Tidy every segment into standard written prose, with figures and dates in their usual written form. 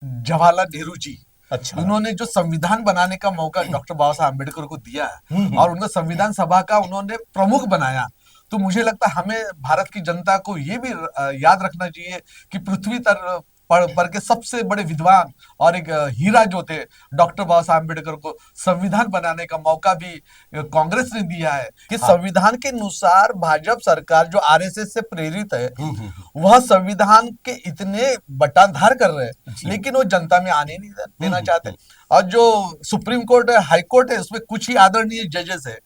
जवाहरलाल नेहरू जी, अच्छा। उन्होंने जो संविधान बनाने का मौका डॉक्टर बाबा साहब अम्बेडकर को दिया है हम्म। और उनको संविधान सभा का उन्होंने प्रमुख बनाया, तो मुझे लगता है हमें भारत की जनता को ये भी याद रखना चाहिए कि पृथ्वी तर पर के सबसे बड़े विद्वान और एक हीरा जो थे डॉक्टर बाबा साहब अम्बेडकर को संविधान बनाने का मौका भी कांग्रेस ने दिया है कि हाँ। संविधान के अनुसार भाजपा सरकार जो आरएसएस से प्रेरित है हम्म। वह संविधान के इतने बटाधार कर रहे हैं, जी। लेकिन वो जनता में आने नहीं देना चाहते। हम्म। और जो सुप्रीम कोर्ट है, हाई कोर्ट है, उसमें कुछ ही आदरणीय जजेस है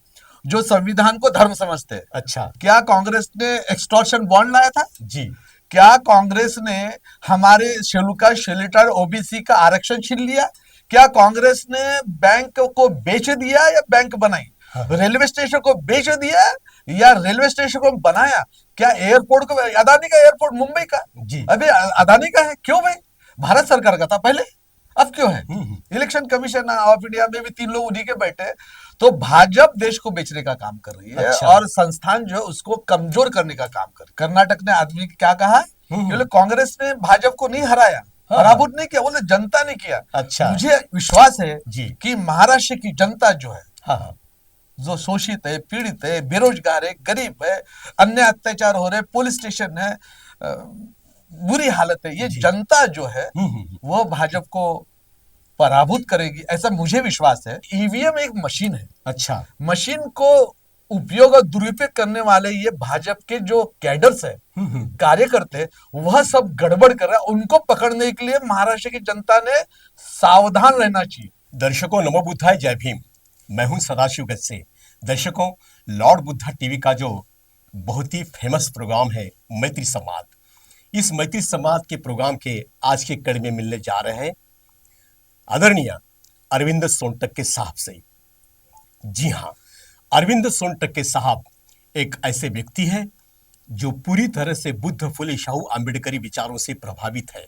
जो संविधान को धर्म समझते हैं। अच्छा। क्या कांग्रेस ने एक्सटॉर्शन बॉन्ड लाया था? जी। क्या कांग्रेस ने हमारे शेड्यूल कास्ट, शेल्टर, ओबीसी का आरक्षण छीन लिया? क्या कांग्रेस ने बैंक को बेच दिया या बैंक बनाई? हाँ। रेलवे स्टेशन को बेच दिया या रेलवे स्टेशन को बनाया? क्या एयरपोर्ट को, अदानी का एयरपोर्ट मुंबई का जी। अभी अदानी का है, क्यों भाई? भारत सरकार का था पहले, अब क्यों है? हम्म। इलेक्शन कमीशन ऑफ इंडिया में भी 3 लोग उन्हीं के बैठे हैं। तो भाजपा देश को बेचने का काम कर रही है अच्छा। और संस्थान जो है उसको कमजोर करने का काम कर। कर्नाटक ने आदमी क्या कहा, बोले कांग्रेस ने भाजपा को नहीं हराया, हाँ। पराभूत नहीं किया, बोले जनता ने किया। अच्छा। मुझे विश्वास है जी। कि महाराष्ट्र की जनता जो है, हाँ हाँ। जो शोषित है, पीड़ित है, बेरोजगार है, गरीब है, अन्य अत्याचार हो रहे, पुलिस स्टेशन है, बुरी हालत है, ये जी। जनता जो है हम्म। वह भाजपा को पराभूत करेगी, ऐसा मुझे विश्वास है। ईवीएम एक मशीन है, अच्छा। मशीन को उपयोग और दुरुपयोग करने वाले ये भाजपा के जो कैडर्स है, कार्यकर्ते, वह सब गड़बड़ कर रहे हैं। उनको पकड़ने के लिए महाराष्ट्र की जनता ने सावधान रहना चाहिए। दर्शकों, नमो बुद्धाय, जय भीम। मैं हूं सदाशिव गज से। दर्शकों, लॉर्ड बुद्धा टीवी का जो बहुत ही फेमस प्रोग्राम है मैत्री संवाद, इस मैत्री संवाद के प्रोग्राम के आज के कड़ी में मिलने जा रहे हैं आदरणीय अरविंद सोनटक्के साहब से। जी हाँ, अरविंद सोनटक्के साहब एक ऐसे व्यक्ति हैं जो पूरी तरह से बुद्ध फुले शाहू आंबेडकरी विचारों से प्रभावित है।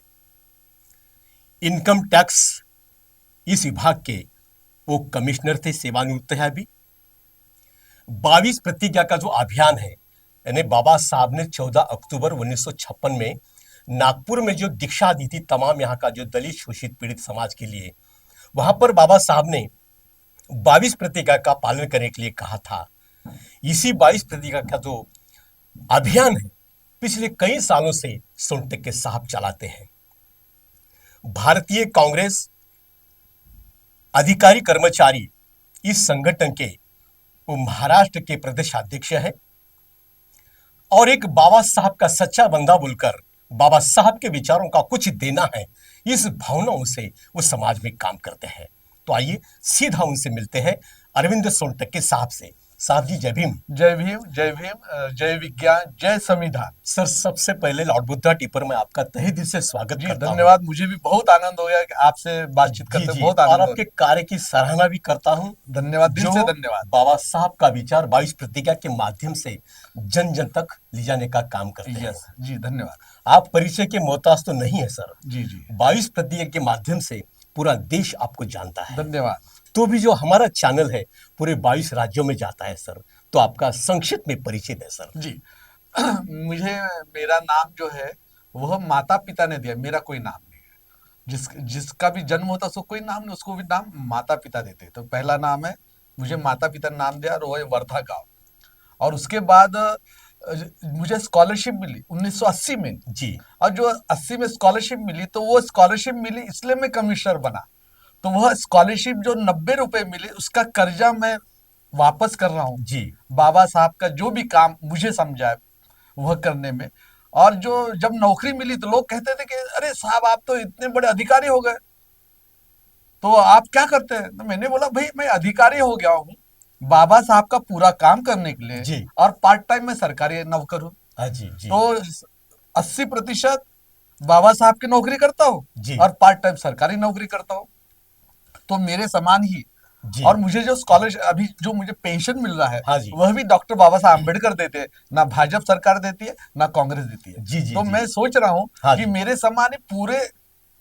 इनकम टैक्स इस विभाग के वो कमिश्नर थे, सेवानिवृत्त है अभी। 22 प्रतिज्ञा का जो अभियान है, यानी बाबा साहब ने 14 अक्टूबर 1956 में नागपुर में जो दीक्षा दी थी तमाम यहाँ का जो दलित शोषित पीड़ित समाज के लिए, वहां पर बाबा साहब ने 22 प्रतिज्ञा का पालन करने के लिए कहा था। इसी 22 प्रतिज्ञा का जो अभियान है पिछले कई सालों से सोनटक्के साहब चलाते हैं। भारतीय कांग्रेस अधिकारी कर्मचारी इस संगठन के वो महाराष्ट्र के प्रदेशाध्यक्ष है और एक बाबा साहब का सच्चा बंदा बोलकर बाबा साहब के विचारों का कुछ देना है, इस भावनाओं से वो समाज में काम करते हैं। तो आइए सीधा उनसे मिलते हैं, अरविंद सोनटक्के साहब से। साहब जी, जय भीम। जय भीम, जय भीम, जय विज्ञान, जय संविधान। सर, सबसे पहले लॉर्ड बुद्धा टीपर में आपका तहे दिल से स्वागत जी करता हूं। धन्यवाद, मुझे भी बहुत आनंद हो गया कि आपसे बातचीत करते जी, बहुत और आनंद हो आपके कार्य की सराहना भी करता हूं। धन्यवाद, दिल जो से धन्यवाद। बाबा साहब का विचार 22 प्रतिज्ञा के माध्यम से जन जन तक ले जाने का काम करते हैं। यस जी, धन्यवाद। आप परिचय के मोहताज तो नहीं है सर। जी जी, 22 प्रतिज्ञा के माध्यम से पूरा देश आपको जानता है। धन्यवाद। तो भी जो हमारा चैनल है पूरे 22 राज्यों में जाता है सर, तो आपका संक्षिप्त में परिचय दें सर। जी मुझे, मेरा नाम जो है वह माता पिता ने दिया, मेरा कोई नाम नहीं है। जिसका भी जन्म होता है उसको कोई नाम नहीं, उसको भी नाम माता पिता देते। तो पहला नाम है, मुझे माता पिता ने नाम दिया, और वो है वर्धा गांव। और उसके बाद मुझे स्कॉलरशिप मिली 1980 में जी। और जो 80 में स्कॉलरशिप मिली, तो वो स्कॉलरशिप मिली इसलिए मैं कमिश्नर बना। तो वह स्कॉलरशिप जो 90 रुपए मिली, उसका कर्जा मैं वापस कर रहा हूँ जी। बाबा साहब का जो भी काम मुझे समझा है वह करने में। और जो जब नौकरी मिली तो लोग कहते थे कि अरे साहब, आप तो इतने बड़े अधिकारी हो गए, तो आप क्या करते हैं? तो मैंने बोला भाई, मैं अधिकारी हो गया हूँ बाबा साहब का पूरा काम करने के लिए, जी। और पार्ट टाइम में सरकारी नौकर हूँ। हाँ जी जी। तो 80% बाबा साहब की नौकरी करता हूँ जी। और पार्ट टाइम सरकारी नौकरी करता हूँ, तो मेरे समान ही। जी। और मुझे जो स्कॉलरशिप अभी जो मुझे पेंशन मिल रहा है, हाँ जी। वह भी डॉक्टर बाबा साहब अम्बेडकर देते हैं, ना भाजपा सरकार देती है ना कांग्रेस देती है। जी जी तो जी। मैं सोच रहा हूँ हाँ कि जी। मेरे समान ही पूरे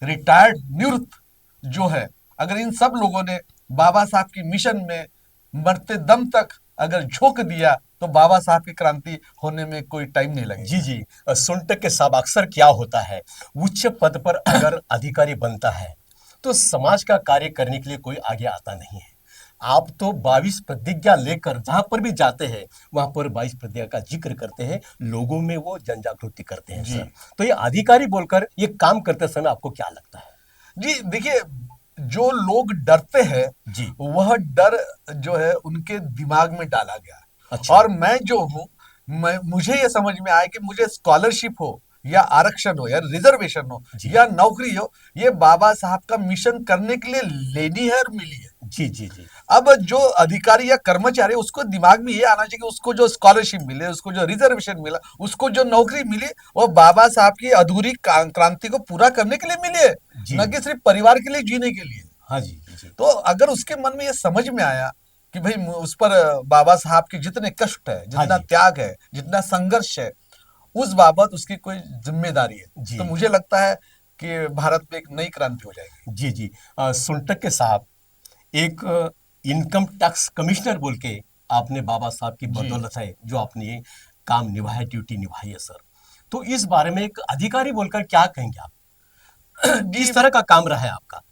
रिटायर्ड निवृत्त जो है, अगर इन सब लोगों ने बाबा साहब की मिशन में मरते दम तक अगर झोंक दिया, तो बाबा साहब की क्रांति होने में कोई टाइम नहीं लगेगा। जी जी। सुनटक के साहब, अक्सर क्या होता है, उच्च पद पर अगर अधिकारी बनता है तो समाज का कार्य करने के लिए कोई आगे आता नहीं है। आप तो 22 प्रतिज्ञा लेकर जहां पर भी जाते हैं वहां पर 22 प्रतिज्ञा का जिक्र करते हैं, लोगों में वो जन जागृति करते हैं जी सर। तो ये अधिकारी बोलकर ये काम करते समय आपको क्या लगता है? जी, देखिए, जो लोग डरते हैं जी। वह डर जो है उनके दिमाग में डाला गया। अच्छा। और मैं जो हूँ, मैं मुझे ये समझ में आया कि मुझे स्कॉलरशिप हो या आरक्षण हो या रिजर्वेशन हो जी या नौकरी हो, ये बाबा साहब का मिशन करने के लिए लेनी है और मिली है। जी जी जी। अब जो अधिकारी या कर्मचारी, उसको दिमाग में ये आना चाहिए कि उसको जो स्कॉलरशिप मिले, उसको जो रिजर्वेशन मिला, उसको जो नौकरी मिली, वो बाबा साहब की अधूरी क्रांति को पूरा करने के लिए मिली है, जी। न कि सिर्फ परिवार के लिए जीने के लिए। हाँ जी जी। तो अगर उसके मन में ये समझ में आया कि भाई उस पर बाबा साहब के जितने कष्ट है, हाँ जितना जी त्याग है, जितना संघर्ष है, उस बाबत उसकी कोई जिम्मेदारी है, जी तो मुझे लगता है कि भारत में एक नई क्रांति हो जाएगी। जी जी। सुनटक के साहब, एक इनकम टैक्स कमिश्नर बोल के आपने बाबा साहब की जी बदौलत है जो आपने ये काम निभाया, ड्यूटी निभाई है सर। तो इस बारे में एक अधिकारी बोलकर क्या कहेंगे आप? जी, किस तरह का काम रहा है आपका?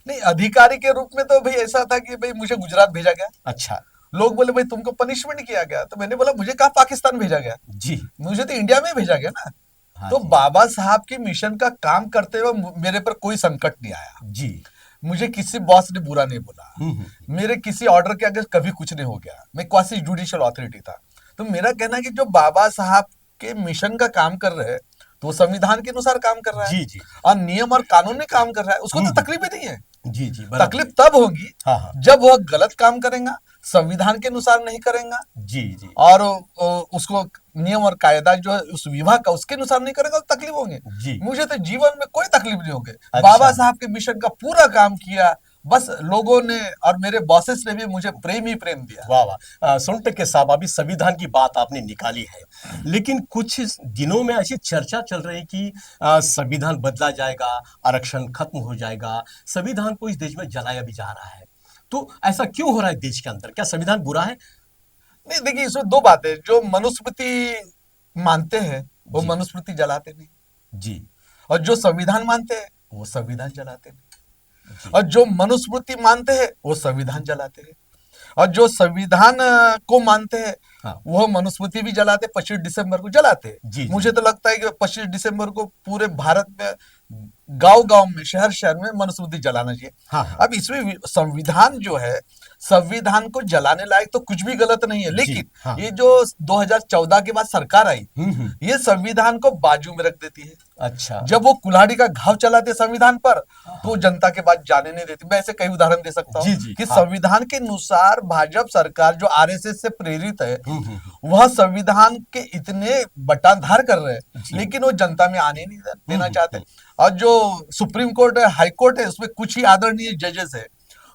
नहीं, अधिकारी के रूप में तो भाई ऐसा था कि भाई मुझे गुजरात भेजा गया। अच्छा। लोग बोले भाई तुमको पनिशमेंट किया गया, तो मैंने बोला मुझे कहा पाकिस्तान भेजा गया, जी। मुझे तो इंडिया में भेजा गया ना। हाँ तो जी बाबा साहब की मिशन का काम करते हुए मेरे पर कोई संकट नहीं आया। जी। मुझे किसी बॉस ने बुरा नहीं बोला, मेरे किसी ऑर्डर के आगे कभी कुछ नहीं हो गया। मैं क्वासी जुडिशियल अथॉरिटी था। तो मेरा कहना है कि जो बाबा साहब के मिशन का काम कर रहे हैं, तो वो संविधान के अनुसार काम कर रहा है जी जी। और नियम और कानून में काम कर रहा है, उसको तो हम्म। तकलीफ ही नहीं है। जी जी, बराबर तकलीफ है। तब होगी हाँ हाँ। जब वह गलत काम करेगा, संविधान के अनुसार नहीं करेगा, जी जी और उसको नियम और कायदा जो है उस विभाग का उसके अनुसार नहीं करेगा, तो तकलीफ होंगे। जी। मुझे तो जीवन में कोई तकलीफ नहीं होगी। अच्छा। बाबा साहब के मिशन का पूरा काम किया, बस लोगों ने और मेरे बॉसेस ने भी मुझे प्रेम ही प्रेम दिया। वाह वाह। सुनटक के साहब, अभी संविधान की बात आपने निकाली है, लेकिन कुछ दिनों में ऐसी चर्चा चल रही है कि संविधान बदला जाएगा, आरक्षण खत्म हो जाएगा, संविधान को इस देश में जलाया भी जा रहा है। तो ऐसा क्यों हो रहा है देश के अंदर? क्या संविधान बुरा है? नहीं, देखिए, इसमें दो बातें, जो मनुस्मृति मानते हैं वो जी मनुस्मृति जलाते नहीं, जी और जो संविधान मानते हैं वो संविधान जलाते नहीं। जी। और जो मनुस्मृति मानते हैं वो संविधान जलाते हैं, और जो संविधान को मानते हैं हाँ। वो मनुस्मृति भी जलाते, 25 दिसंबर को जलाते हैं। जी जी। मुझे तो लगता है कि 25 दिसंबर को पूरे भारत में गांव गांव में, शहर शहर में मनुस्मृति जलाना चाहिए। हाँ हाँ। अब इसमें संविधान जो है, संविधान को जलाने लायक तो कुछ भी गलत नहीं है, जी लेकिन हाँ। ये जो 2014 के बाद सरकार आई, ये संविधान को बाजू में रख देती है। अच्छा। जब वो कुल्हाड़ी का घाव चलाते संविधान पर, तो जनता के बाद जाने नहीं देती। मैं ऐसे कई उदाहरण दे सकता जी हूँ जी कि हाँ। संविधान के अनुसार भाजपा सरकार जो आरएसएस से प्रेरित है, वह संविधान के इतने बटाधार कर रहे हैं, जी। लेकिन वो जनता में आने नहीं देना चाहते। और जो सुप्रीम कोर्ट है, हाई कोर्ट है, उसमें कुछ ही आदरणीय जजेस है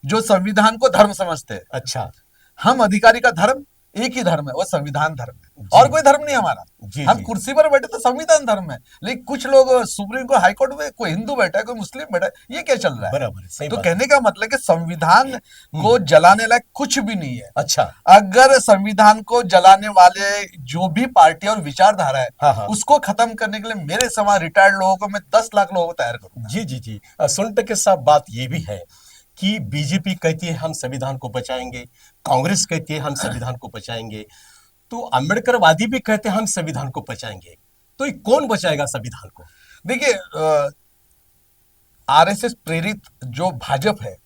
जो संविधान को धर्म समझते हैं। अच्छा। हम अधिकारी का धर्म एक ही धर्म है, वो संविधान धर्म है, जी। और कोई धर्म नहीं हमारा। जी हम जी। कुर्सी पर बैठे तो संविधान धर्म है, लेकिन कुछ लोग सुप्रीम कोर्ट, हाई कोर्ट में, कोई हिंदू बैठा है, कोई मुस्लिम बैठा है, ये क्या चल रहा है? बराबर है, सही तो बात कहने का मतलब कि संविधान को जलाने लायक कुछ भी नहीं है। अच्छा। अगर संविधान को जलाने वाले जो भी पार्टी और विचारधारा हाँ है, हाँ। उसको खत्म करने के लिए मेरे समान रिटायर्ड लोगों को, मैं 10 लाख लोगों को तैयार करूंगा। जी जी जी। सुनटक के साथ बात ये भी है कि बीजेपी कहती है हम संविधान को बचाएंगे, कांग्रेस कहती है हम संविधान को बचाएंगे, तो अम्बेडकरवादी भी कहते हैं हम संविधान को बचाएंगे। तो ये कौन बचाएगा संविधान को? देखिए, आरएसएस प्रेरित जो भाजपा है,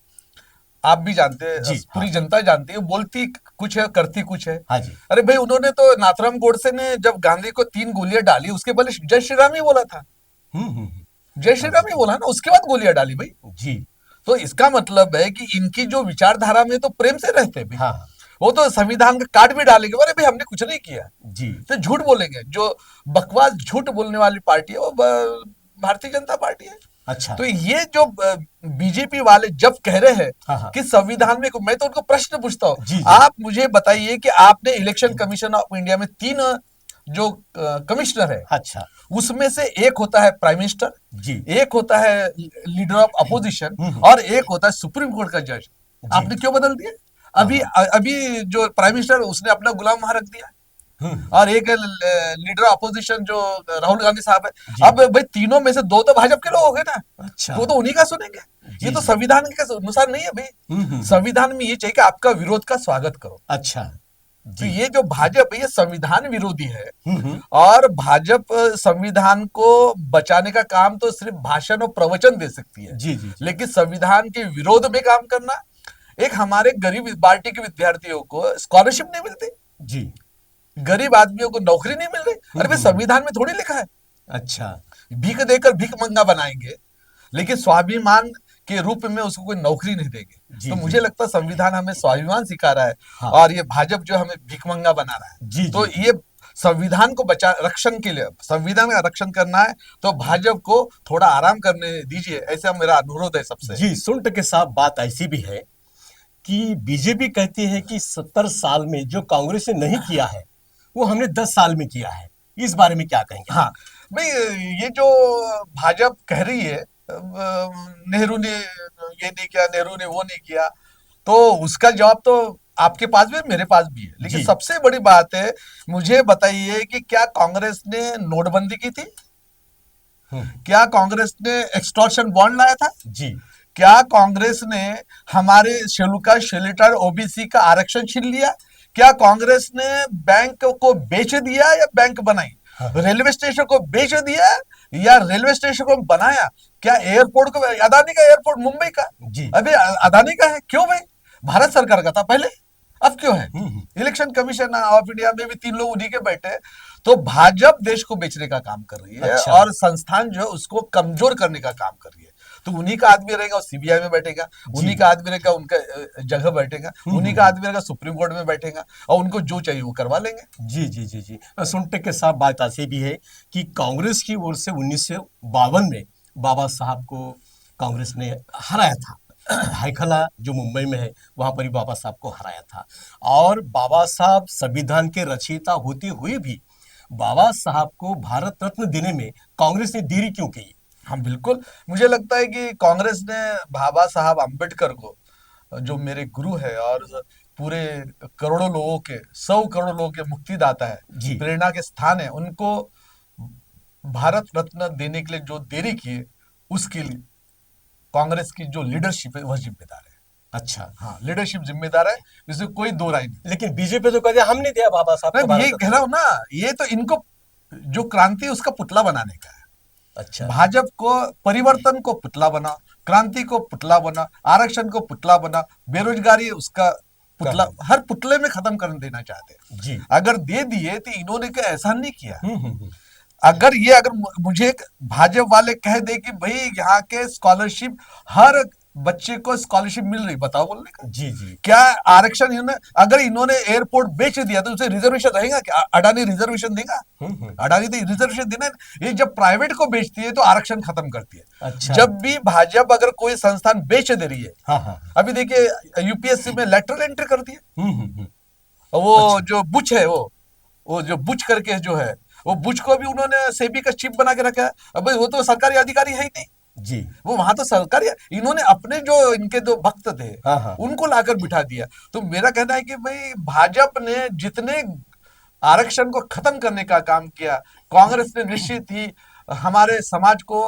आप भी जानते हैं, जी पूरी हाँ। जनता जानती है, बोलती कुछ है करती कुछ है। हाँ जी। अरे भाई, उन्होंने तो नाथुराम गोडसे ने जब गांधी को 3 गोलियां डाली, उसके पहले जय श्री राम ही बोला था। जय श्री राम ही बोला ना, उसके बाद गोलियां डाली भाई। जी तो इसका मतलब है कि इनकी जो विचारधारा में तो प्रेम से रहते हैं भाई। हाँ। वो तो संविधान का कार्ड भी डालेंगे, अरे भाई हमने कुछ नहीं किया, जी तो झूठ बोलेंगे। जो बकवास झूठ बोलने वाली पार्टी है वो भारतीय जनता पार्टी है। अच्छा। तो ये जो बीजेपी वाले जब कह रहे हैं हाँ हाँ। कि संविधान में, मैं तो उनको प्रश्न पूछता हूँ, जी जी। आप मुझे बताइए कि आपने इलेक्शन कमीशन ऑफ इंडिया में 3 जो कमिश्नर है, अच्छा। उसमें से एक होता है प्राइम मिनिस्टर, जी एक होता है लीडर ऑफ अपोजिशन, और एक होता है सुप्रीम कोर्ट का जज। आपने क्यों बदल दिया? अभी हाँ। अभी जो प्राइम मिनिस्टर, उसने अपना गुलाम वहां रख दिया। और एक लीडर अपोजिशन जो राहुल गांधी साहब है। जी। अब भाई तीनों में से दो तो भाजपा के लोग हो गए ना, अच्छा। तो वो तो उन्हीं का सुनेंगे। ये जी तो जी। संविधान के अनुसार नहीं है भाई। संविधान में ये चाहिए कि आपका विरोध का स्वागत करो। अच्छा। तो जी। ये जो भाजपा है ये संविधान विरोधी है। हम्म। और भाजपा संविधान को बचाने का काम तो सिर्फ भाषण और प्रवचन दे सकती है, जी जी जी। लेकिन संविधान के विरोध में काम करना। एक हमारे गरीब पार्टी के विद्यार्थियों को स्कॉलरशिप नहीं मिलती, जी। गरीब आदमियों को नौकरी नहीं मिल रही। अरे भाई संविधान में थोड़ी लिखा है अच्छा। भीख देकर भीख मंगा बनाएंगे, लेकिन स्वाभिमान के रूप में उसको कोई नौकरी नहीं देंगे। जी तो जी। मुझे लगता है संविधान हमें स्वाभिमान सिखा रहा है, हाँ। और ये भाजपा जो हमें भिखमंगा बना रहा है। जी तो जी जी। ये संविधान को बचा रक्षण के लिए, संविधान का रक्षण करना है, तो भाजपा को थोड़ा आराम करने दीजिए, ऐसा मेरा अनुरोध है सबसे। जी, सुंट के साथ बात ऐसी भी है कि बीजेपी कहती है कि 70 साल में जो कांग्रेस ने नहीं किया है वो हमने 10 साल में किया है। इस बारे में क्या कहेंगे आप? हाँ भाई, ये जो भाजपा कह रही है नेहरू ने ये नहीं किया, नेहरू ने वो नहीं किया, तो उसका जवाब तो आपके पास भी है, मेरे पास भी है। लेकिन जी। सबसे बड़ी बात है, मुझे बताइए कि क्या कांग्रेस ने नोटबंदी की थी? क्या कांग्रेस ने एक्सटॉर्शन बॉन्ड लाया था? जी। क्या कांग्रेस ने हमारे शेड्यूल कास्ट, शेड्यूल ओबीसी का आरक्षण छीन लिया? क्या कांग्रेस ने बैंक को बेच दिया या बैंक बनाई? हाँ। रेलवे स्टेशन को बेच दिया या रेलवे स्टेशन को बनाया? क्या एयरपोर्ट को, अदानी का एयरपोर्ट मुंबई का जी। अभी अदानी का है, क्यों भाई? भारत सरकार का था पहले, अब क्यों है? हम्म। इलेक्शन कमीशन ऑफ इंडिया में भी 3 लोग उन्हीं के बैठे हैं। तो भाजपा देश को बेचने का काम कर रही है, अच्छा। और संस्थान जो है उसको कमजोर करने का काम कर रही है। तो उन्हीं का आदमी रहेगा, सीबीआई में बैठेगा, उन्हीं का आदमी रहेगा, उनका जगह बैठेगा, उन्हीं का आदमी रहेगा, सुप्रीम कोर्ट में बैठेगा, और उनको जो चाहिए वो करवा लेंगे। जी जी जी जी। सुनटे के साथ बात ऐसी भी है कि कांग्रेस की ओर से 1952 में बाबा साहब को कांग्रेस ने हराया था। भाईखला जो मुंबई में है वहां पर ही बाबा साहब को हराया था। और बाबा साहब संविधान के रचयिता होते हुए भी बाबा साहब को भारत रत्न देने में कांग्रेस ने देरी क्यों की? हाँ बिल्कुल, मुझे लगता है कि कांग्रेस ने बाबा साहब अम्बेडकर को, जो मेरे गुरु है और पूरे करोड़ों लोगों के, 100 करोड़ लोगों के मुक्तिदाता है, जी। प्रेरणा के स्थान है, उनको भारत रत्न देने के लिए जो देरी की है, उसके लिए कांग्रेस की जो लीडरशिप है वह जिम्मेदार है। अच्छा। हाँ, लीडरशिप जिम्मेदार है, इसमें कोई दो राय नहीं। लेकिन बीजेपी तो कहते हैं हमने दिया बाबा साहब को मैं भारत ये कह रत्न। रहा हूं ना, ये तो इनको जो क्रांति है उसका पुतला बनाने का है। अच्छा। भाजपा को परिवर्तन को पुतला बना, क्रांति को पुतला बना, आरक्षण को पुतला बना, बेरोजगारी उसका पुतला, हर पुतले में खत्म कर देना चाहते हैं। जी। अगर दे दिए तो इन्होंने क्या एहसान नहीं किया। हम्म। अगर मुझे भाजपा वाले कह दे कि भाई यहाँ के स्कॉलरशिप, हर बच्चे को स्कॉलरशिप मिल रही, बताओ बोलने का जी जी। क्या? आरक्षण इन्होंने, अगर इन्होंने एयरपोर्ट बेच दिया तो उसे रिजर्वेशन रहेगा क्या? अडानी रिजर्वेशन देगा? अडानी तो रिजर्वेशन देना है। ये जब प्राइवेट को बेचती है तो आरक्षण खत्म करती है। अच्छा। जब भी भाजपा अगर कोई संस्थान बेच दे रही है, हाँ हाँ। अभी देखिए यूपीएससी में लेटरल एंट्री कर दिया, हम्म। वो अच्छा। जो बुच है, वो जो बुच करके जो है, वो बुच को भी उन्होंने सेबी का चीफ बना के रखा है। अब वो तो सरकारी अधिकारी है ही नहीं, जी। वो वहां तो सरकारी है। इन्होंने अपने जो इनके जो भक्त थे हाँ हाँ। उनको लाकर बिठा दिया। तो मेरा कहना है कि भाई भाजपा ने जितने आरक्षण को खत्म करने का काम किया, कांग्रेस ने निश्चित ही हमारे समाज को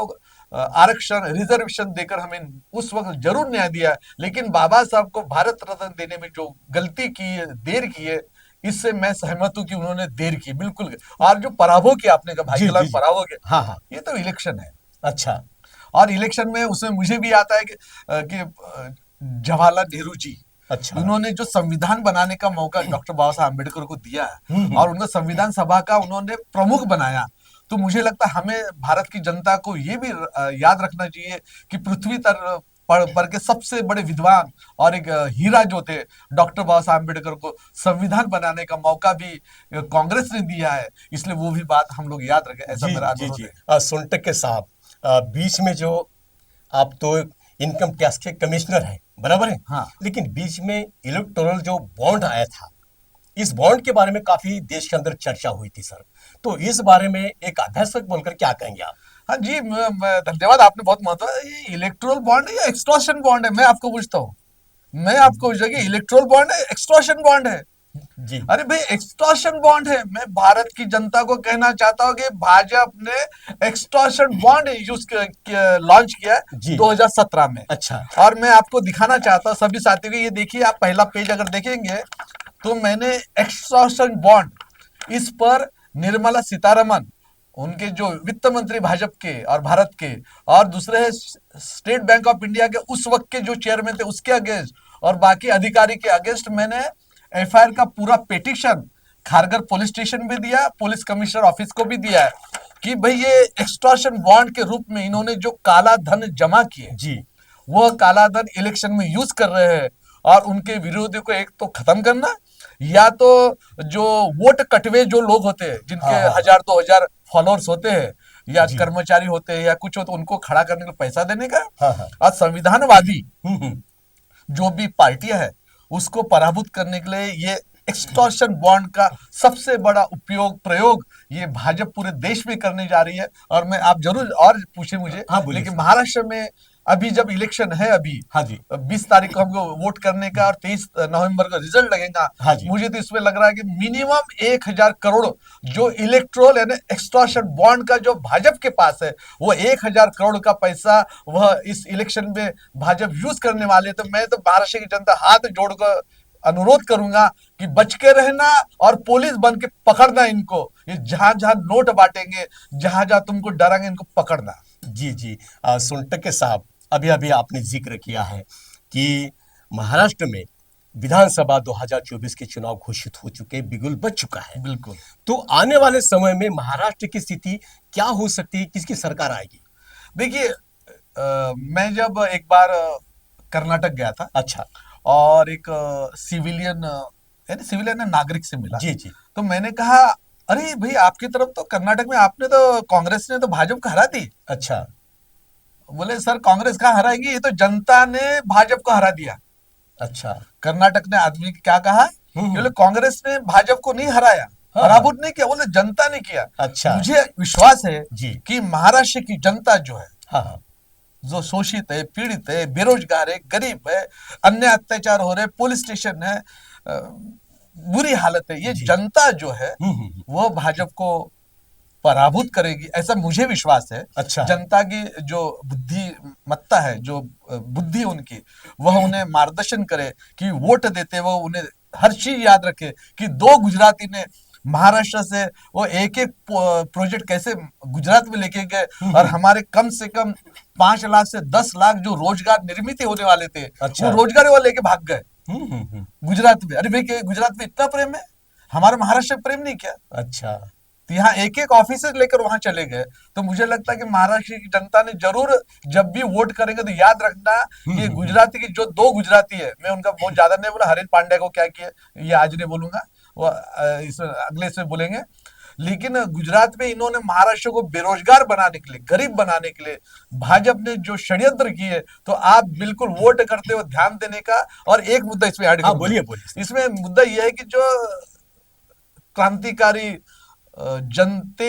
आरक्षण, रिजर्वेशन देकर हमें उस वक्त जरूर न्याय दिया। लेकिन बाबा साहब को भारत रत्न देने में जो गलती की है, देर की है, इससे मैं सहमत हूं कि उन्होंने देर की, बिल्कुल। और जो पराभव किया आपने कहा, भाई जी कलाम जी जी। पराभव किया, हाँ हाँ। ये तो इलेक्शन है। अच्छा। और इलेक्शन में उसमें मुझे भी आता है कि जवाहरलाल नेहरू जी, अच्छा। उन्होंने जो संविधान बनाने का मौका डॉक्टर बाबा साहब अम्बेडकर को दिया और उनको संविधान सभा का उन्होंने प्रमुख बनाया, तो मुझे लगता है हमें भारत की जनता को ये भी याद रखना चाहिए कि पृथ्वी पर के सबसे बड़े विद्वान और एक हीरा जो थे डॉक्टर बाबा साहब अम्बेडकर को संविधान बनाने का मौका भी कांग्रेस ने दिया है। इसलिए वो भी बात हम लोग याद रखें, ऐसा जी मेरा जी अनुरोध जी। है। सुनटक के साहब, बीच में जो आप तो इनकम टैक्स के कमिश्नर हैं, बराबर है? हाँ। लेकिन बीच में इलेक्टोरल जो बॉन्ड आया था, इस बॉन्ड के बारे में काफी देश के अंदर चर्चा हुई थी सर। तो इस बारे में एक अभ्यासक बोलकर क्या कहेंगे आप? हाँ जी, धन्यवाद, आपने बहुत महत्व। ये इलेक्ट्रोल बॉन्ड है या एक्सटॉर्शन बॉन्ड है, मैं आपको पूछता हूँ। मैं आपको पूछता कि इलेक्ट्रोल बॉन्ड है, एक्सटॉर्शन बॉन्ड है? जी अरे भाई एक्सटॉर्शन बॉन्ड है। मैं भारत की जनता को कहना चाहता हूँ कि भाजपा ने एक्सटॉर्शन बॉन्ड यूज लॉन्च किया है जी 2017 में। अच्छा और मैं आपको दिखाना चाहता हूँ सभी साथियों को, ये देखिए आप पहला पेज अगर देखेंगे तो मैंने एक्सटॉर्शन बॉन्ड इस पर निर्मला सीतारमन, उनके जो वित्त मंत्री भाजपा के और भारत के, और दूसरे है स्टेट बैंक ऑफ इंडिया के उस वक्त के जो चेयरमैन थे उसके अगेंस्ट, और बाकी अधिकारी के अगेंस्ट मैंने एफआईआर का पूरा पिटीशन खारगर पुलिस स्टेशन भी दिया, पुलिस कमिश्नर ऑफिस को भी दिया है कि भाई ये एक्सटॉर्शन बॉन्ड के रूप में इन्होंने जो काला धन जमा किए, जी वह काला धन इलेक्शन में यूज कर रहे हैं। और उनके विरोधियों को एक तो खत्म करना, या तो जो वोट कटवे जो लोग होते हैं जिनके हाँ हाँ 1000-2000 फॉलोअर्स होते हैं या जी कर्मचारी होते हैं या कुछ होते, उनको खड़ा करने के लिए पैसा देने का। हाँ हाँ और संविधानवादी हम्म। जो भी पार्टियां है उसको पराभूत करने के लिए ये एक्सटॉर्शन बॉन्ड का सबसे बड़ा उपयोग प्रयोग ये भाजपा पूरे देश में करने जा रही है। और मैं, आप जरूर और पूछे मुझे, हाँ बोलिए लेकिन सर। महाराष्ट्र में अभी जब इलेक्शन है, अभी हाँ जी 20 तारीख को हमको वोट करने का और 23 नवंबर को रिजल्ट लगेगा। हाँ जी मुझे तो इसमें लग रहा है कि मिनिमम 1000 करोड़ जो इलेक्ट्रोल यानी एक्सटॉर्शन बॉन्ड का जो भाजपा के पास है, वो 1000 करोड़ का पैसा वह इस इलेक्शन में भाजपा यूज करने वाले। तो मैं तो महाराष्ट्र की जनता हाथ जोड़कर अनुरोध करूंगा कि बच के रहना और पुलिस बन के पकड़ना इनको। ये जहां जहां नोट बांटेंगे, जहां जहां तुमको डरांगे, इनको पकड़ना। जी जी सोनटके साहब, अभी अभी आपने जिक्र किया है कि महाराष्ट्र में विधानसभा 2024 के चुनाव घोषित हो चुके, बिगुल बज चुका है। बिल्कुल। तो आने वाले समय में महाराष्ट्र की स्थिति क्या हो सकती है, किसकी सरकार आएगी? देखिए, मैं जब एक बार कर्नाटक गया था अच्छा और एक सिविलियन, यानी सिविलियन नागरिक से मिला, जी जी तो मैंने कहा, अरे भाई आपकी तरफ तो कर्नाटक में आपने तो कांग्रेस ने तो भाजपा को हरा दी। अच्छा बोले सर कांग्रेस कहाँ हराएगी, ये तो जनता ने भाजपा को हरा दिया। अच्छा कर्नाटक ने आदमी क्या कहा कि बोले हम्म। कांग्रेस ने भाजपा को नहीं हराया, हाँ हाँ पराभूत नहीं किया, बोले जनता ने किया। अच्छा मुझे विश्वास है जी कि महाराष्ट्र की जनता जो है, हाँ हाँ जो शोषित है, पीड़ित है, बेरोजगार है, गरीब है, अन्य अत्याचार हो रहे, पुलिस स्टेशन है, बुरी हालत है, ये जी जनता जो है हम्म। वह भाजपा को पराभूत करेगी, ऐसा मुझे विश्वास है। अच्छा जनता की जो बुद्धिमत्ता है, जो बुद्धि उनकी, वह उन्हें मार्गदर्शन करे कि वोट देते वो उन्हें हर चीज याद रखे कि दो गुजराती ने महाराष्ट्र से वो एक एक प्रोजेक्ट कैसे गुजरात में लेके गए, और हमारे कम से कम 5 लाख से 10 लाख जो रोजगार निर्मित होने वाले थे, अच्छा वो रोजगार वो लेके भाग गए हम्म। गुजरात में। अरे भाई गुजरात में इतना प्रेम है, हमारे महाराष्ट्र में प्रेम नहीं किया। अच्छा तो यहाँ एक एक ऑफिसर लेकर वहां चले गए। तो मुझे लगता है कि महाराष्ट्र की जनता ने जरूर, जब भी वोट करेंगे तो याद रखना कि गुजराती की जो दो गुजराती है, मैं उनका बहुत ज्यादा नहीं बोला, हरीश पांड्या को क्या किया ये आज नहीं बोलूंगा, वो अगले इसमें बोलेंगे। लेकिन गुजरात में इन्होंने महाराष्ट्र को बेरोजगार बनाने के लिए, गरीब बनाने के लिए भाजपा ने जो षड्यंत्र किए, तो आप बिल्कुल वोट करते हो ध्यान देने का। और एक मुद्दा इसमें ऐड हाँ करूंगा, बोलिए बोलिए इसमें मुद्दा यह है कि जो क्रांतिकारी जनते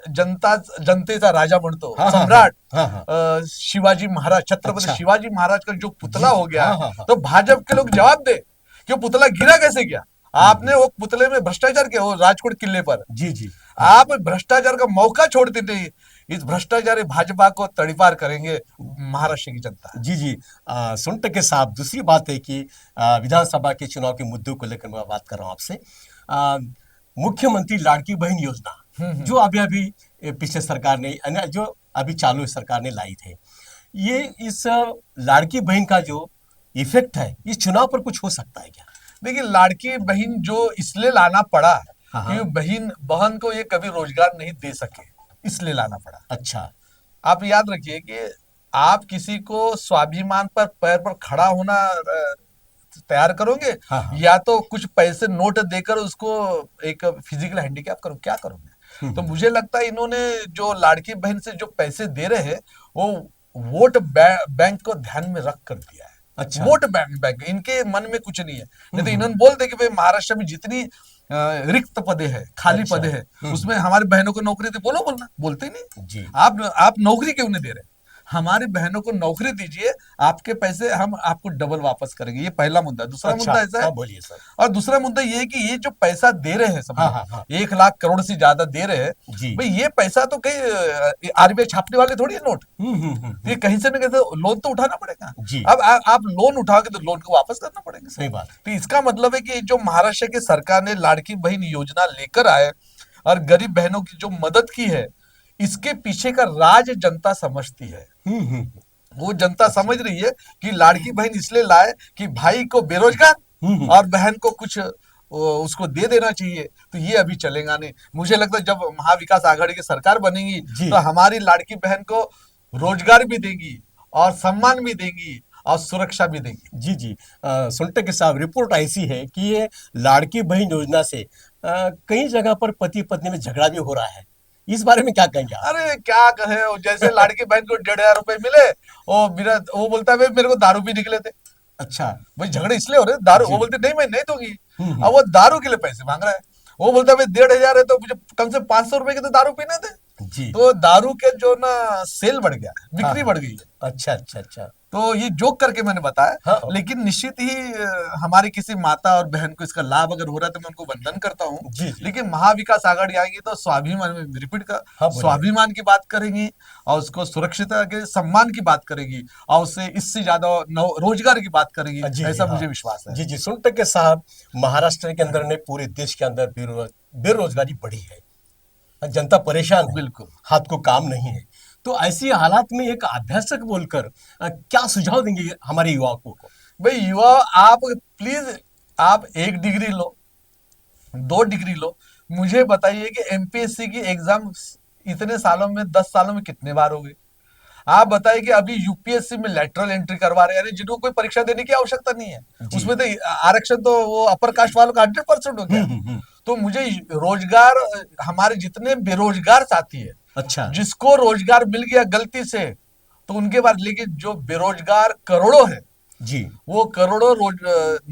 जनता जनतेचा राजा म्हणतो हाँ हाँ सम्राट हाँ हाँ शिवाजी महाराज, छत्रपति अच्छा शिवाजी महाराज का जो पुतला जी हो गया हाँ है, हाँ हाँ तो भाजपा के लोग जवाब दे कि वो पुतला गिरा कैसे गया। आपने वो पुतले में भ्रष्टाचार किया, वो राजकोट किले पर जी जी आप भ्रष्टाचार का मौका छोड़ते नहीं। इस भ्रष्टाचारी भाजपा को तड़ीपार करेंगे महाराष्ट्र की जनता। जी जी सोनटके साहब, दूसरी बात है कि विधानसभा के चुनाव के मुद्दों को लेकर मैं बात कर रहा हूँ आपसे। आ, मुख्यमंत्री लाड़की बहन योजना जो अभी अभी पिछले सरकार ने जो अभी चालू सरकार ने लाई थे, ये इस लाड़की बहन का जो इफेक्ट है इस चुनाव पर कुछ हो सकता है क्या? देखिए, लाड़की बहन जो इसलिए लाना पड़ा हाँ कि हाँ बहन बहन को ये कभी रोजगार नहीं दे सके, इसलिए लाना पड़ा। अच्छा आप याद रखिए कि आप किसी को स्वाभिमान पर पैर पर खड़ा होना तैयार करोगे, हाँ हाँ या तो कुछ पैसे नोट देकर उसको एक फिजिकल हैंडीकैप करो, क्या करोगे। तो मुझे लगता है इन्होंने जो लाड़की बहन से जो पैसे दे रहे हैं, वो वोट बैंक को ध्यान में रख कर दिया है। अच्छा वोट बैंक इनके मन में कुछ नहीं है। नहीं तो इन्होंने बोल दे कि भाई महाराष्ट्र में जितनी रिक्त पदे है, खाली अच्छा पदे है, उसमें हमारी बहनों को नौकरी दे, बोलो, बोलना, बोलते ही नहीं। जी आप नौकरी क्यों नहीं दे रहे। हमारी बहनों को नौकरी दीजिए, आपके पैसे हम आपको डबल वापस करेंगे। ये पहला मुद्दा। दूसरा अच्छा, मुद्दा ऐसा है, हाँ बोलिए सर। और दूसरा मुद्दा ये है कि ये जो पैसा दे रहे हैं सब हाँ लोग, हाँ हाँ। 1 लाख करोड़ से ज्यादा दे रहे हैं, जी। भाई ये पैसा तो कहीं आरबीआई छापने वाले थोड़ी है नोट। तो ये कहीं से ना कहीं से लोन तो उठाना पड़ेगा। जी। अब आप लोन उठाओगे तो लोन को वापस करना पड़ेगा। सही बात। तो इसका मतलब है कि जो महाराष्ट्र की सरकार ने लाड़की बहन योजना लेकर आए और गरीब बहनों की जो मदद की है, इसके पीछे का राज जनता समझती है। हम्म। वो जनता अच्छा। समझ रही है कि लाड़की बहन इसलिए लाए कि भाई को बेरोजगार हम्म। और बहन को कुछ उसको दे देना चाहिए। तो ये अभी चलेगा नहीं। मुझे लगता है जब महाविकास आघाड़ी की सरकार बनेगी जी तो हमारी लाड़की बहन को रोजगार भी देगी और सम्मान भी देगी और सुरक्षा भी देगी। जी जी। सुनते के साहब, रिपोर्ट ऐसी है कि ये लाड़की बहन योजना से कई जगह पर पति पत्नी में झगड़ा भी हो रहा है। इस बारे में क्या कहेंगे आप? अरे क्या कहे, वो जैसे लाड़की बहन को 1,500 रुपए मिले, वो बोलता है भाई मेरे को दारू भी निकले थे। अच्छा। भाई झगड़े इसलिए हो रहे हैं, दारू, जी। वो बोलते नहीं मैं नहीं दूंगी। हम्म। अब वो दारू के लिए पैसे मांग रहा है। वो बोलता है भाई 1,500 है तो मुझे कम से 500 रुपए के तो दारू पीने थे। जी। तो दारू के जो ना सेल बढ़ गया, हाँ बिक्री हाँ। बढ़ गई है। अच्छा अच्छा अच्छा। तो ये जोक करके मैंने बताया, हाँ लेकिन निश्चित ही हमारी किसी माता और बहन को इसका लाभ अगर हो रहा है तो मैं उनको वंदन करता हूँ। जी जी। लेकिन महाविकास आघाड़ी आएगी तो स्वाभिमान में रिपीट कर हाँ बोलिए। स्वाभिमान की बात करेंगी और उसको सुरक्षितता के सम्मान की बात करेगी और उससे इससे ज्यादा रोजगार की बात करेगी। जी जी। ऐसा हाँ मुझे विश्वास है। जी जी। सुनते के साहब, महाराष्ट्र के अंदर ने पूरे देश के अंदर बेरोजगारी बढ़ी है, जनता परेशान है, बिल्कुल। हाथ को काम नहीं है। तो ऐसी हालात में एक अभ्यासक बोलकर क्या सुझाव देंगे हमारे युवाओं को? भाई युवा, आप प्लीज, आप 1 डिग्री लो, 2 डिग्री लो, मुझे बताइए कि एमपीएससी की एग्जाम इतने सालों में, 10 सालों में कितने बार हो गई? आप बताइए कि अभी यूपीएससी में लेटरल एंट्री करवा रहे हैं, यानी जिनको कोई परीक्षा देने की आवश्यकता नहीं है। जी। उसमें तो आरक्षण तो वो अपर कास्ट वालों का 100% हो गया। तो मुझे रोजगार, हमारे जितने बेरोजगार साथी है, अच्छा। जिसको रोजगार मिल गया गलती से, तो उनके बाद, लेकिन जो बेरोजगार करोड़ों है, जी। वो करोड़ों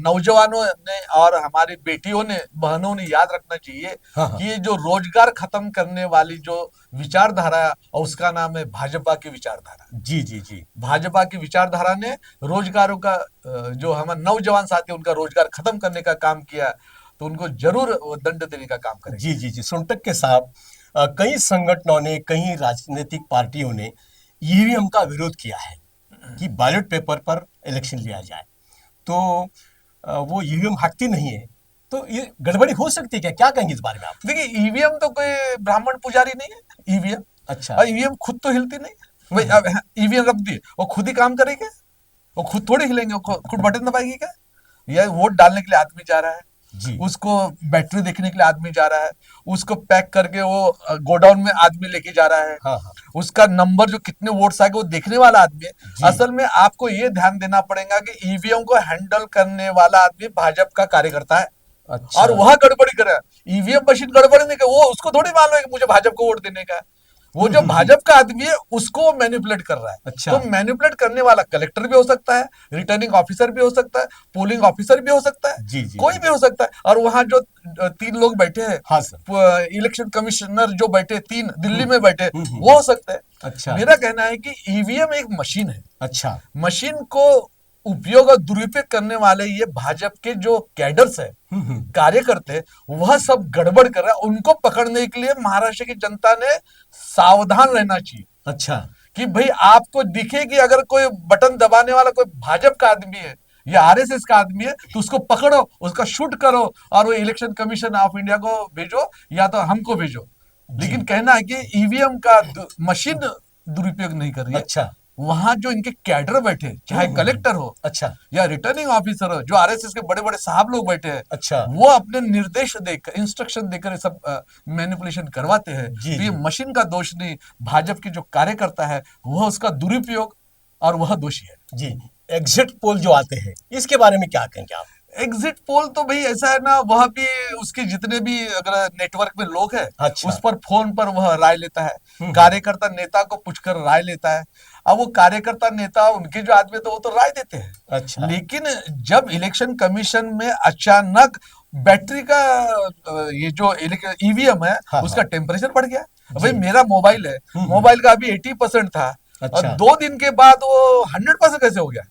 नौजवानों ने और हमारी बेटियों ने, बहनों ने याद रखना चाहिए हाँ हाँ। कि ये जो रोजगार खत्म करने वाली जो विचारधारा है, और उसका नाम है भाजपा की विचारधारा। जी जी जी। भाजपा की विचारधारा ने रोजगारों का, जो हमारे नौजवान साथी उनका रोजगार खत्म करने का काम किया, तो उनको जरूर दंड देने का काम करेंगे। जी जी जी। सुनटक के साहब, कई संगठनों ने, कई राजनीतिक पार्टियों ने ईवीएम का विरोध किया है कि बैलेट पेपर पर इलेक्शन लिया जाए, तो वो ईवीएम हटती नहीं है, तो ये गड़बड़ी हो सकती है क्या? क्या कहेंगे इस बारे में आप? देखिए, ईवीएम तो कोई ब्राह्मण पुजारी नहीं है ईवीएम। अच्छा। और ईवीएम खुद तो हिलती नहीं। भाई अब ईवीएम रख दी, वो खुद ही काम करेगी? वो खुद थोड़ी हिलेंगे, वो खुद बटन दबाएगी क्या? या वोट डालने के लिए आदमी जा रहा है, जी। उसको बैटरी देखने के लिए आदमी जा रहा है, उसको पैक करके वो गोडाउन में आदमी लेके जा रहा है, हाँ हाँ। उसका नंबर जो कितने वोट्स आएगा वो देखने वाला आदमी है। जी। असल में आपको ये ध्यान देना पड़ेगा कि ईवीएम को हैंडल करने वाला आदमी भाजपा का कार्यकर्ता है। अच्छा। और वह गड़बड़ी करे, ईवीएम मशीन गड़बड़ी नहीं करे, वो उसको थोड़ी मालूम है कि मुझे भाजपा को वोट देने का है। वो जो भाजपा का आदमी है उसको मैनिपुलेट कर रहा है। अच्छा। तो मैनिपुलेट करने वाला कलेक्टर भी हो सकता है, रिटर्निंग ऑफिसर भी हो सकता है, पोलिंग ऑफिसर भी हो सकता है, जी जी कोई जी। भी हो सकता है। और वहां जो 3 लोग बैठे हैं, हाँ सर। इलेक्शन कमिश्नर जो बैठे 3 दिल्ली में बैठे, हम्म। वो हो सकते हैं। अच्छा। मेरा कहना है कि ईवीएम एक मशीन है। अच्छा। मशीन को उपयोग और दुरुपयोग करने वाले ये भाजपा के जो कैडर्स है, कार्यकर्ते, वह सब गड़बड़ कर रहे हैं। उनको पकड़ने के लिए महाराष्ट्र की जनता ने सावधान रहना चाहिए। अच्छा। कि भाई आपको दिखे कि अगर कोई बटन दबाने वाला कोई भाजपा का आदमी है या आरएसएस का आदमी है, तो उसको पकड़ो, उसका शूट करो और वो इलेक्शन कमीशन ऑफ इंडिया को भेजो या तो हमको भेजो। लेकिन कहना है कि ईवीएम का मशीन दुरुपयोग नहीं कर रही है। अच्छा। वहां जो इनके कैडर बैठे, चाहे कलेक्टर हो अच्छा। या रिटर्निंग ऑफिसर हो, जो आरएसएस के बड़े बड़े साहब लोग बैठे हैं, अच्छा। वो अपने निर्देश देकर, इंस्ट्रक्शन देकर सब मैनिपुलेशन करवाते हैं। जी तो ये जी। मशीन का दोष नहीं, भाजपा के जो कार्यकर्ता है वह उसका दुरुपयोग और वह दोषी है। जी। एग्जिट पोल जो आते हैं, इसके बारे में क्या कहेंगे आप? एग्जिट पोल तो भाई ऐसा है ना, वह भी उसके जितने भी अगर नेटवर्क में लोग हैं, अच्छा। उस पर फोन पर वह राय लेता है। कार्यकर्ता नेता को पूछकर राय लेता है। अब वो कार्यकर्ता नेता उनके जो आदमी तो वो तो राय देते हैं। अच्छा। लेकिन जब इलेक्शन कमीशन में अचानक बैटरी का ये जो ईवीएम है, हाँ, उसका हाँ। टेम्परेचर बढ़ गया। भाई मेरा मोबाइल है, मोबाइल का अभी 80% था, और अच्छा 2 दिन के बाद वो 100% कैसे हो गया?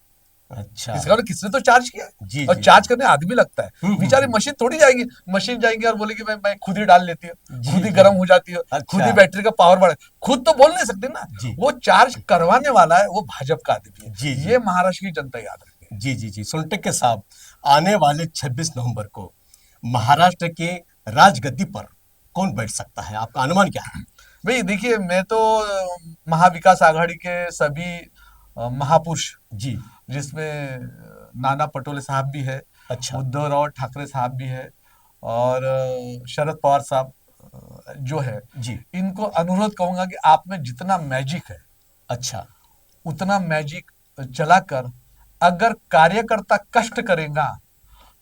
अच्छा। इसका मतलब किसने तो चार्ज किया है। जी और जी चार्ज जी। करने आदमी लगता है। बेचारी हम्म। मशीन थोड़ी जाएगी, मशीन जाएंगी और बोलेगी मैं खुद ही डाल लेती हूँ, जी खुद ही जी। गर्म हो जाती है, खुद अच्छा। ही बैटरी का पावर बढ़ा, खुद तो बोल नहीं सकती ना। जी वो चार्ज करवाने वाला है, वो भाजपा का आदमी जी है। जी ये महाराष्ट्र की जनता याद रखे। जी जी जी। सोनटक्के साहब, आने वाले 26 नवंबर को महाराष्ट्र के राजगद्दी पर कौन बैठ सकता है, आपका अनुमान क्या है? भाई देखिए, मैं तो महाविकास आघाड़ी के सभी महापुरुष, जी। जिसमें नाना पटोले साहब भी है, अच्छा। उद्धव ठाकरे साहब भी है, और शरद पवार साहब जो है, जी। इनको अनुरोध कहूंगा कि आप में जितना मैजिक है, अच्छा। उतना मैजिक चलाकर अगर कार्यकर्ता कष्ट करेगा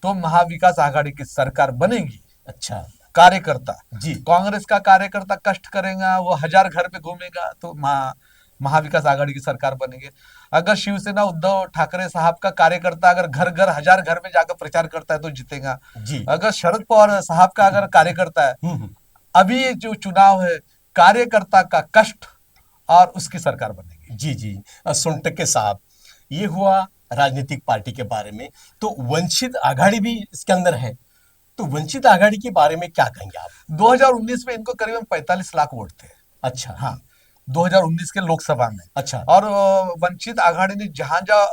तो महाविकास आघाड़ी की सरकार बनेगी। अच्छा। कार्यकर्ता, जी। कांग्रेस का कार्यकर्ता कष्ट करेगा, वो 1000 घर पे घूमेगा तो महाविकास आघाड़ी की सरकार बनेगी। अगर शिवसेना उद्धव ठाकरे साहब का कार्यकर्ता अगर घर घर 1000 घर में जाकर प्रचार करता है तो जीतेगा। जी। अगर शरद पवार साहब का अगर कार्यकर्ता है, हम्म। अभी ये जो चुनाव है, कार्यकर्ता का कष्ट, और उसकी सरकार बनेगी। जी जी। सोनटक्के साहब, ये हुआ राजनीतिक पार्टी के बारे में। तो वंचित आघाड़ी भी इसके अंदर है, तो वंचित आघाड़ी के बारे में क्या कहेंगे आप? 2019 में इनको करीबन 45 लाख वोट थे। अच्छा। हाँ, 2019 के लोकसभा में। अच्छा। और वंचित आघाड़ी ने जहां जहां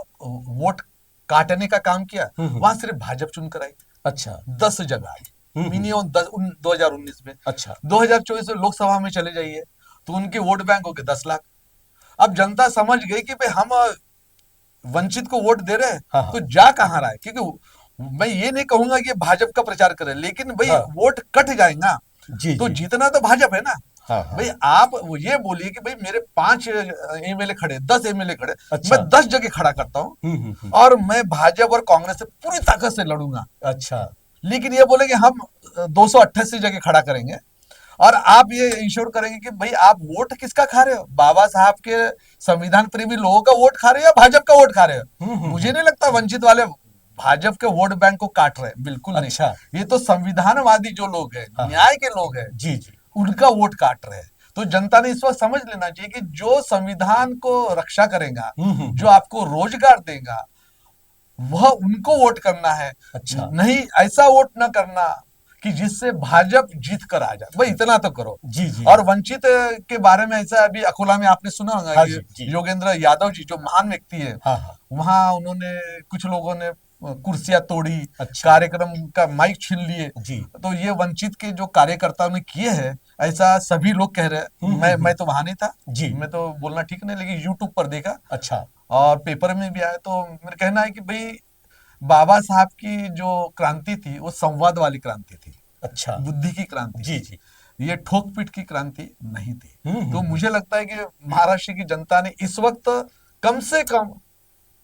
वोट काटने का काम किया, वहां सिर्फ भाजपा चुनकर आई। अच्छा। 10 जगह आई मिनिमम, 2019 में। अच्छा। 2024 में लोकसभा में चले जाइए तो उनके वोट बैंक हो गए 10 लाख। अब जनता समझ गई कि भाई हम वंचित को वोट दे रहे हैं, हाँ हाँ। तो जा कहाँ रहा है, क्योंकि मैं ये नहीं कहूंगा कि भाजपा का प्रचार करे, लेकिन भाई हाँ। वोट कट जाएगा जी तो जी। जीतना तो भाजपा है ना। हाँ हाँ। भाई आप वो ये बोलिए कि भाई मेरे 5 एमएलए खड़े, 10 एमएलए खड़े, अच्छा। मैं 10 जगह खड़ा करता हूँ हम्म। और मैं भाजपा और कांग्रेस से पूरी ताकत से लड़ूंगा। अच्छा। लेकिन ये बोले कि हम 288 जगह खड़ा करेंगे, और आप ये इंश्योर करेंगे कि भाई आप वोट किसका खा रहे हो, बाबा साहब के संविधान प्रेमी लोगों का वोट खा रहे हो या भाजपा का वोट खा रहे हो? मुझे नहीं लगता वंचित वाले भाजपा के वोट बैंक को काट रहे हैं, बिल्कुल नहीं। अच्छा। ये तो संविधानवादी जो लोग हैं, हाँ। न्याय के लोग हैं, जी जी। उनका वोट काट रहे हैं। तो जनता ने इस वक्त समझ लेना चाहिए कि जो संविधान को रक्षा करेगा, जो आपको रोजगार देगा, वह उनको वोट करना है। अच्छा। नहीं ऐसा वोट ना करना कि जिससे भाजपा जीत कर आ जाए, भाई इतना तो करो। जी जी। और वंचित के बारे में ऐसा अभी अकोला में आपने सुना होगा हाँ कि जी जी। योगेंद्र यादव जी जो महान व्यक्ति है, हाँ हाँ। वहां उन्होंने, कुछ लोगों ने कुर्सियां तोड़ी, अच्छा। कार्यक्रम का माइक छीन लिए। जी। तो ये वंचित के जो कार्यकर्ताओं ने किए हैं, ऐसा सभी लोग कह रहे हैं। मैं तो वहां नहीं था, जी। मैं तो बोलना ठीक नहीं, लेकिन यूट्यूब पर देखा अच्छा। और पेपर में भी आया। तो मेरा कहना है कि भाई बाबा साहब की जो क्रांति थी वो संवाद वाली क्रांति थी, अच्छा। बुद्धि की क्रांति जी थी, जी। ये ठोक पीट की क्रांति नहीं थी। तो हम्म। मुझे लगता है कि महाराष्ट्र की जनता ने इस वक्त कम से कम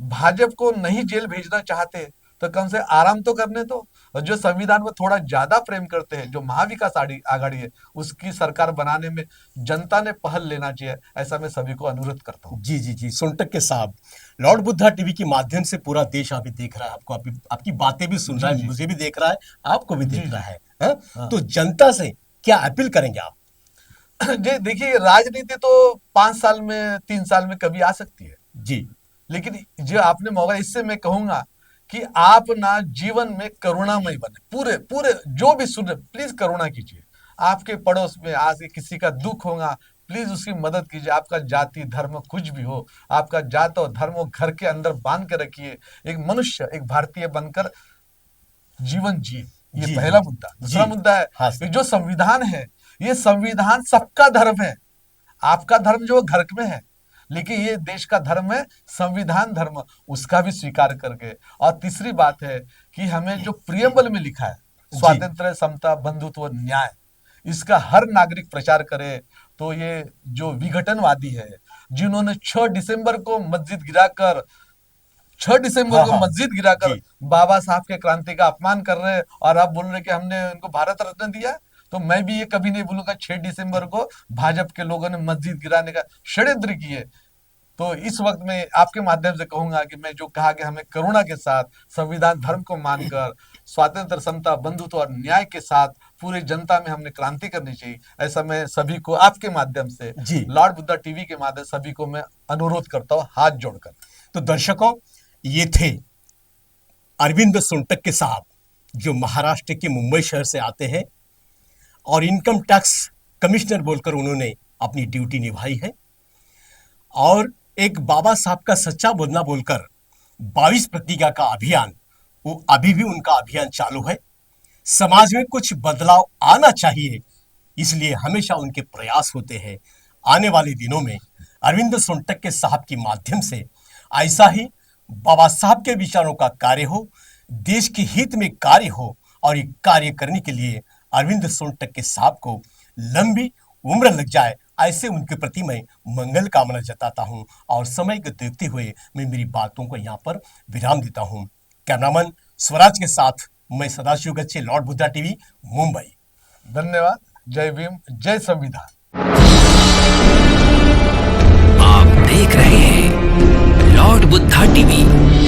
भाजपा को नहीं जेल भेजना चाहते तो कम से आराम तो करने दो। और जो संविधान में थोड़ा ज्यादा प्रेम करते हैं, जो महाविकास आघाड़ी है, उसकी सरकार बनाने में जनता ने पहल लेना चाहिए, ऐसा मैं सभी को अनुरोध करता हूँ। जी जी जी। सोनटक्के साहब, लॉर्ड बुद्धा टीवी के माध्यम से पूरा देश अभी देख रहा है आपको, आपकी बातें भी सुन रहा जी है, जी मुझे भी देख रहा है, आपको भी जी देख रहा जी। है, हाँ? हाँ। तो जनता से क्या अपील करेंगे आप? जी देखिए, राजनीति तो 5 साल में, 3 साल में कभी आ सकती है, जी। लेकिन जो आपने मौका, इससे मैं कहूंगा कि आप ना जीवन में करुणामय बने। पूरे पूरे जो भी सुन रहे, प्लीज करुणा कीजिए। आपके पड़ोस में आज के किसी का दुख होगा, प्लीज उसकी मदद कीजिए। आपका जाति धर्म कुछ भी हो, आपका जात और धर्म वो घर के अंदर बांध के रखिए। एक मनुष्य, एक भारतीय बनकर जीवन जिए, ये जी जी पहला मुद्दा। दूसरा जी। मुद्दा है हाँ कि सर। जो संविधान है, ये संविधान सबका धर्म है। आपका धर्म जो घर में है, लेकिन ये देश का धर्म है, संविधान धर्म, उसका भी स्वीकार करके। और तीसरी बात है कि हमें जो प्रियम्बल में लिखा है, जी। स्वातंत्र्य, समता, बंधुत्व, न्याय, इसका हर नागरिक प्रचार करे। तो ये जो विघटनवादी है, जिन्होंने 6 दिसंबर को मस्जिद गिराकर, 6 दिसंबर हाँ को हाँ। मस्जिद गिराकर जी। बाबा साहब के क्रांति का अपमान कर रहे हैं, और आप बोल रहे कि हमने उनको भारत रत्न दिया। तो मैं भी ये कभी नहीं बोलूंगा 6 दिसंबर को भाजपा के लोगों ने मस्जिद गिराने का षड्यंत्र किए। तो इस वक्त में आपके माध्यम से कहूंगा कि मैं जो कहा कि हमें करुणा के साथ, संविधान धर्म को मानकर, स्वातंत्र, समता, बंधुत्व और न्याय के साथ पूरी जनता में हमने क्रांति करनी चाहिए। ऐसा मैं सभी को आपके माध्यम से, जी। लॉर्ड बुद्धा टीवी के माध्यम से सभी को मैं अनुरोध करता हूँ, हाथ जोड़कर। तो दर्शकों, ये थे अरविंद सोनटक्के साहब, जो महाराष्ट्र के मुंबई शहर से आते हैं और इनकम टैक्स कमिश्नर बोलकर उन्होंने अपनी ड्यूटी निभाई है। और एक बाबा साहब का सच्चा बोलना बोलकर 22 प्रतिज्ञा का अभियान, वो अभी भी उनका अभियान चालू है। समाज में कुछ बदलाव आना चाहिए, इसलिए हमेशा उनके प्रयास होते हैं। आने वाले दिनों में अरविंद सोनटक्के साहब के माध्यम से ऐसा ही बाबा साहब के विचारों का कार्य हो, देश के हित में कार्य हो, और ये कार्य करने के लिए अरविंद सोनटक्के साहब को लंबी उम्र लग जाए, ऐसे उनके प्रति मैं मंगल कामना जताता हूं। और समय को देखते हुए मैं मेरी बातों को यहाँ पर विराम देता हूं। कैमरामैन स्वराज के साथ मैं सदाशिव गच्छे, लॉर्ड बुद्धा टीवी, मुंबई। धन्यवाद। जय भीम, जय संविधान। आप देख रहे हैं लॉर्ड बुद्धा टीवी।